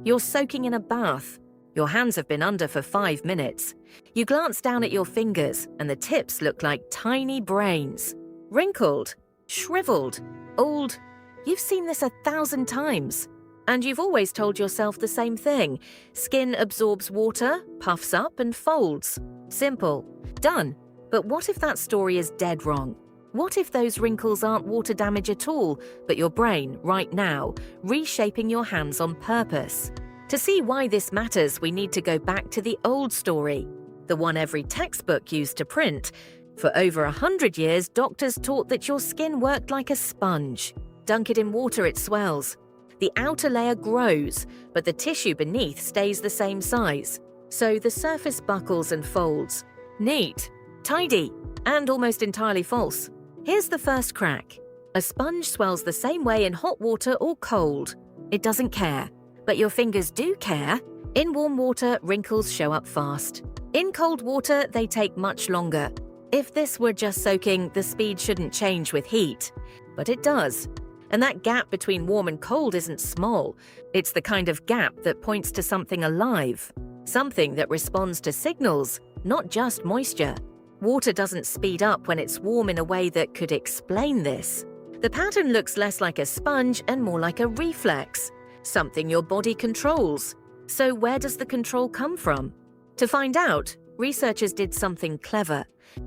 You're soaking in a bath. Your hands have been under for 5 minutes. You glance down at your fingers, and the tips look like tiny brains. Wrinkled, shriveled, old. You've seen this 1,000 times. And you've always told yourself the same thing. Skin absorbs water, puffs up, and folds. Simple. Done. But what if that story is dead wrong? What if those wrinkles aren't water damage at all, but your brain, right now, reshaping your hands on purpose? To see why this matters, we need to go back to the old story, the one every textbook used to print. For over 100 years, doctors taught that your skin worked like a sponge. Dunk it in water, it swells. The outer layer grows, but the tissue beneath stays the same size. So the surface buckles and folds. Neat, tidy, and almost entirely false. Here's the first crack. A sponge swells the same way in hot water or cold. It doesn't care. But your fingers do care. In warm water, wrinkles show up fast. In cold water, they take much longer. If this were just soaking, the speed shouldn't change with heat. But it does. And that gap between warm and cold isn't small. It's the kind of gap that points to something alive. Something that responds to signals, not just moisture. Water doesn't speed up when it's warm in a way that could explain this. The pattern looks less like a sponge and more like a reflex. Something your body controls. So where does the control come from? To find out, researchers did something clever.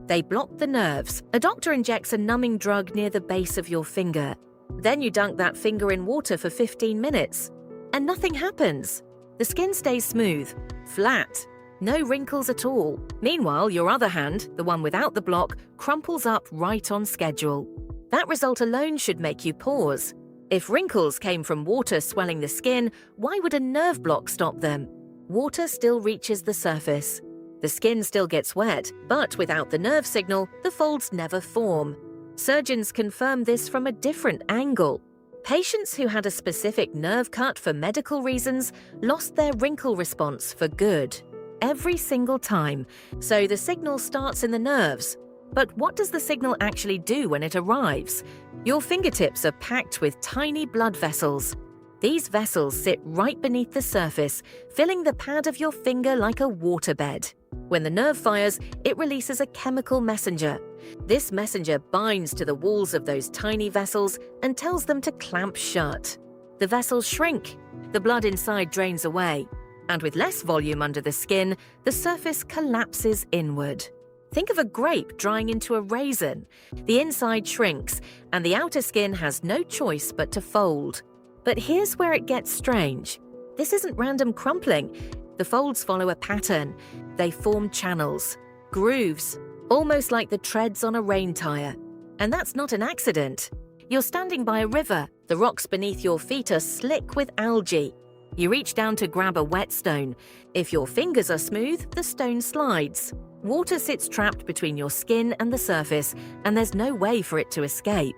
They blocked the nerves. A doctor injects a numbing drug near the base of your finger. Then you dunk that finger in water for 15 minutes. And nothing happens. The skin stays smooth, flat, no wrinkles at all. Meanwhile, your other hand, the one without the block, crumples up right on schedule. That result alone should make you pause. If wrinkles came from water swelling the skin, why would a nerve block stop them? Water still reaches the surface. The skin still gets wet, but without the nerve signal, the folds never form. Surgeons confirm this from a different angle. Patients who had a specific nerve cut for medical reasons lost their wrinkle response for good. Every single time. So the signal starts in the nerves. But what does the signal actually do when it arrives? Your fingertips are packed with tiny blood vessels. These vessels sit right beneath the surface, filling the pad of your finger like a waterbed. When the nerve fires, it releases a chemical messenger. This messenger binds to the walls of those tiny vessels and tells them to clamp shut. The vessels shrink. The blood inside drains away. And with less volume under the skin, the surface collapses inward. Think of a grape drying into a raisin. The inside shrinks, and the outer skin has no choice but to fold. But here's where it gets strange. This isn't random crumpling. The folds follow a pattern. They form channels, grooves, almost like the treads on a rain tire. And that's not an accident. You're standing by a river. The rocks beneath your feet are slick with algae. You reach down to grab a wet stone. If your fingers are smooth, the stone slides. Water sits trapped between your skin and the surface, and there's no way for it to escape.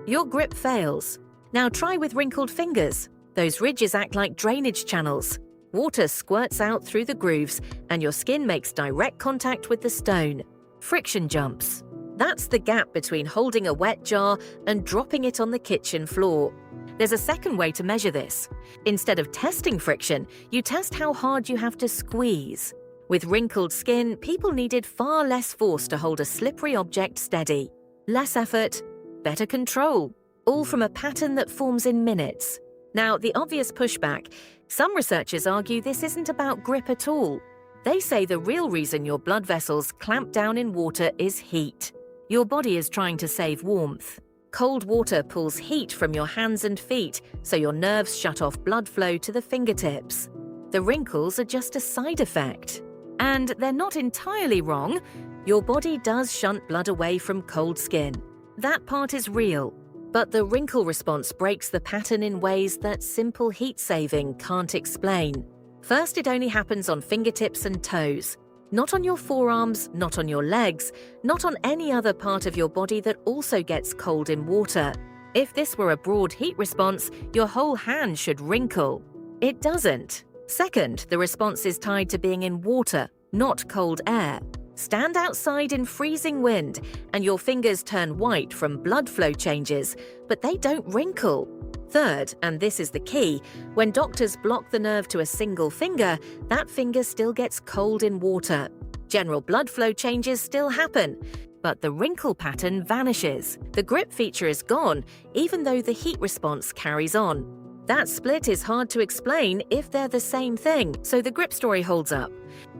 Your grip fails. Now try with wrinkled fingers. Those ridges act like drainage channels. Water squirts out through the grooves, and your skin makes direct contact with the stone. Friction jumps. That's the gap between holding a wet jar and dropping it on the kitchen floor. There's a second way to measure this. Instead of testing friction, you test how hard you have to squeeze. With wrinkled skin, people needed far less force to hold a slippery object steady. Less effort, better control, all from a pattern that forms in minutes. Now, the obvious pushback. Some researchers argue this isn't about grip at all. They say the real reason your blood vessels clamp down in water is heat. Your body is trying to save warmth. Cold water pulls heat from your hands and feet, so your nerves shut off blood flow to the fingertips. The wrinkles are just a side effect. And they're not entirely wrong. Your body does shunt blood away from cold skin. That part is real. But the wrinkle response breaks the pattern in ways that simple heat saving can't explain. First, it only happens on fingertips and toes. Not on your forearms, not on your legs, not on any other part of your body that also gets cold in water. If this were a broad heat response, your whole hand should wrinkle. It doesn't. Second, the response is tied to being in water, not cold air. Stand outside in freezing wind, and your fingers turn white from blood flow changes, but they don't wrinkle. Third, and this is the key, when doctors block the nerve to a single finger, that finger still gets cold in water. General blood flow changes still happen, but the wrinkle pattern vanishes. The grip feature is gone, even though the heat response carries on. That split is hard to explain if they're the same thing, so the grip story holds up.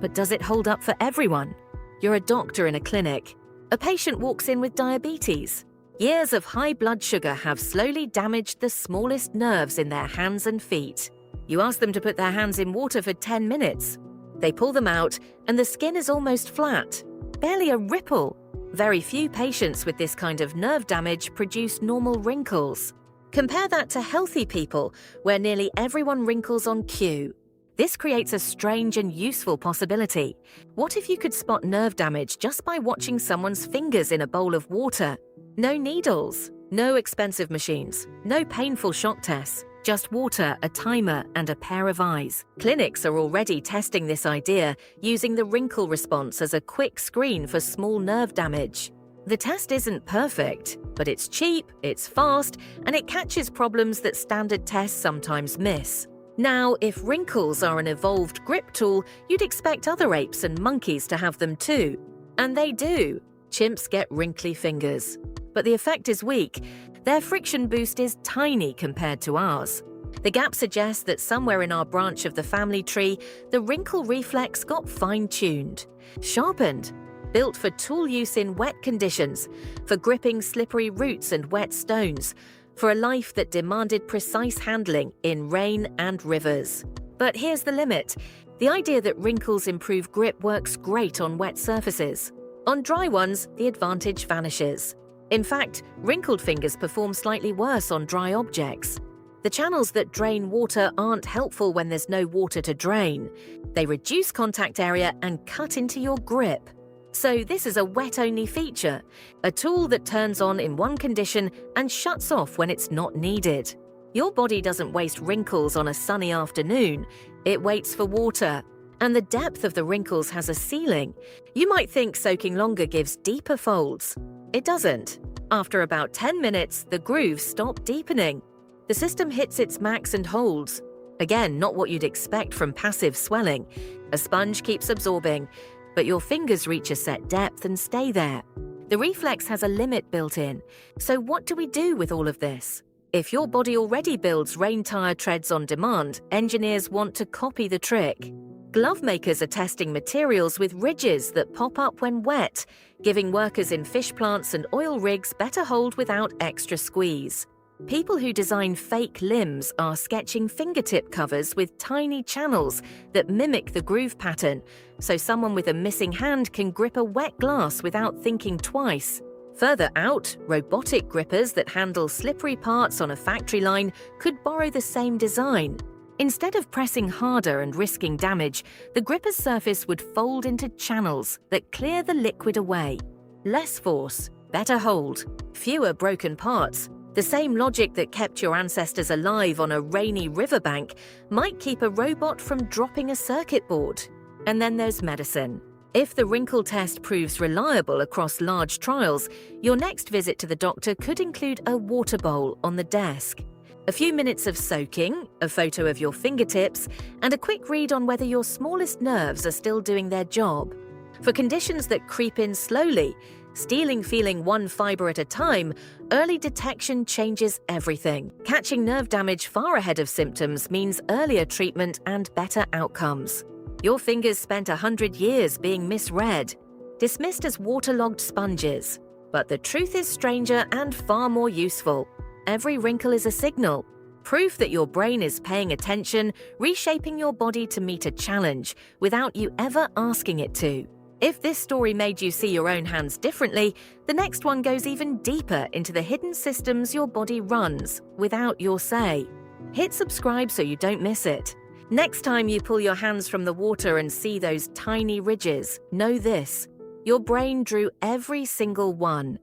But does it hold up for everyone? You're a doctor in a clinic. A patient walks in with diabetes. Years of high blood sugar have slowly damaged the smallest nerves in their hands and feet. You ask them to put their hands in water for 10 minutes. They pull them out, and the skin is almost flat. Barely a ripple. Very few patients with this kind of nerve damage produce normal wrinkles. Compare that to healthy people, where nearly everyone wrinkles on cue. This creates a strange and useful possibility. What if you could spot nerve damage just by watching someone's fingers in a bowl of water? No needles, no expensive machines, no painful shock tests, just water, a timer, and a pair of eyes. Clinics are already testing this idea, using the wrinkle response as a quick screen for small nerve damage. The test isn't perfect, but it's cheap, it's fast, and it catches problems that standard tests sometimes miss. Now, if wrinkles are an evolved grip tool, you'd expect other apes and monkeys to have them too. And they do. Chimps get wrinkly fingers. But the effect is weak. Their friction boost is tiny compared to ours. The gap suggests that somewhere in our branch of the family tree, the wrinkle reflex got fine-tuned, sharpened, built for tool use in wet conditions, for gripping slippery roots and wet stones, for a life that demanded precise handling in rain and rivers. But here's the limit. The idea that wrinkles improve grip works great on wet surfaces. On dry ones, the advantage vanishes. In fact, wrinkled fingers perform slightly worse on dry objects. The channels that drain water aren't helpful when there's no water to drain. They reduce contact area and cut into your grip. So this is a wet-only feature, a tool that turns on in one condition and shuts off when it's not needed. Your body doesn't waste wrinkles on a sunny afternoon. It waits for water. And the depth of the wrinkles has a ceiling. You might think soaking longer gives deeper folds. It doesn't. After about 10 minutes, the grooves stop deepening. The system hits its max and holds. Again, not what you'd expect from passive swelling. A sponge keeps absorbing, but your fingers reach a set depth and stay there. The reflex has a limit built in. So what do we do with all of this? If your body already builds rain-tired treads on demand, engineers want to copy the trick. Glove makers are testing materials with ridges that pop up when wet, giving workers in fish plants and oil rigs better hold without extra squeeze. People who design fake limbs are sketching fingertip covers with tiny channels that mimic the groove pattern, so someone with a missing hand can grip a wet glass without thinking twice. Further out, robotic grippers that handle slippery parts on a factory line could borrow the same design. Instead of pressing harder and risking damage, the gripper's surface would fold into channels that clear the liquid away. Less force, better hold, fewer broken parts. The same logic that kept your ancestors alive on a rainy riverbank might keep a robot from dropping a circuit board. And then there's medicine. If the wrinkle test proves reliable across large trials, your next visit to the doctor could include a water bowl on the desk. A few minutes of soaking, a photo of your fingertips, and a quick read on whether your smallest nerves are still doing their job. For conditions that creep in slowly, feeling one fiber at a time, early detection changes everything. Catching nerve damage far ahead of symptoms means earlier treatment and better outcomes. Your fingers spent 100 years being misread, dismissed as waterlogged sponges. But the truth is stranger and far more useful. Every wrinkle is a signal, proof that your brain is paying attention, reshaping your body to meet a challenge without you ever asking it to. If this story made you see your own hands differently, the next one goes even deeper into the hidden systems your body runs without your say. Hit subscribe so you don't miss it. Next time you pull your hands from the water and see those tiny ridges, know this: your brain drew every single one.